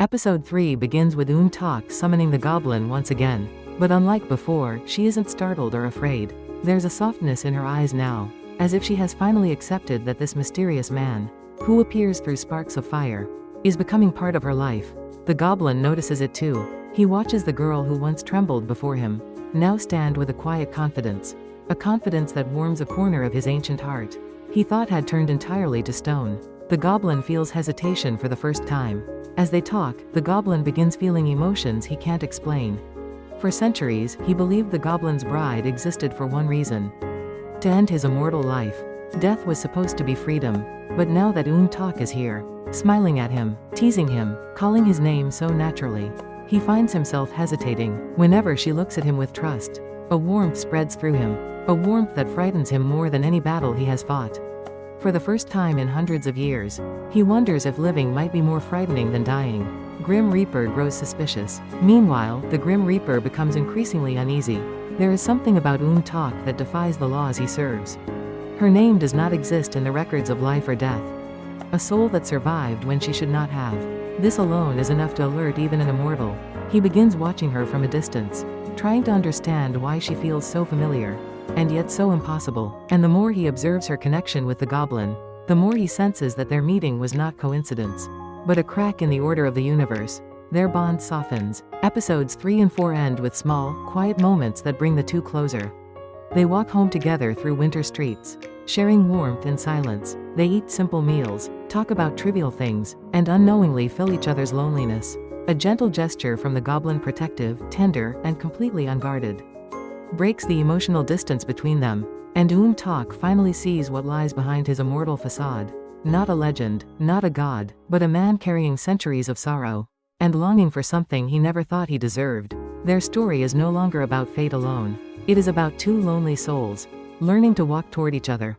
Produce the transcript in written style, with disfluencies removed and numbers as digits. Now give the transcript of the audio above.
Episode 3 begins with Eun-tak summoning the Goblin once again. But unlike before, she isn't startled or afraid. There's a softness in her eyes now, as if she has finally accepted that this mysterious man, who appears through sparks of fire, is becoming part of her life. The Goblin notices it too. He watches the girl who once trembled before him, now stand with a quiet confidence. A confidence that warms a corner of his ancient heart he thought had turned entirely to stone. The Goblin feels hesitation for the first time. As they talk, the Goblin begins feeling emotions he can't explain. For centuries, he believed the Goblin's bride existed for one reason: to end his immortal life. Death was supposed to be freedom. But now that Eun-tak is here, smiling at him, teasing him, calling his name so naturally, he finds himself hesitating. Whenever she looks at him with trust, a warmth spreads through him, a warmth that frightens him more than any battle he has fought. For the first time in hundreds of years, he wonders if living might be more frightening than dying. Grim Reaper grows suspicious. Meanwhile, the Grim Reaper becomes increasingly uneasy. There is something about Eun-tak that defies the laws he serves. Her name does not exist in the records of life or death. A soul that survived when she should not have. This alone is enough to alert even an immortal. He begins watching her from a distance, trying to understand why she feels so familiar, and yet so impossible. And the more he observes her connection with the Goblin, the more he senses that their meeting was not coincidence, but a crack in the order of the universe. Their bond softens. Episodes 3 and 4 end with small, quiet moments that bring the two closer. They walk home together through winter streets, sharing warmth in silence. They eat simple meals, talk about trivial things, and unknowingly fill each other's loneliness. A gentle gesture from the Goblin, protective, tender, and completely unguarded, breaks the emotional distance between them, and Eun-tak finally sees what lies behind his immortal facade. Not a legend, not a god, but a man carrying centuries of sorrow, and longing for something he never thought he deserved. Their story is no longer about fate alone. It is about two lonely souls, learning to walk toward each other.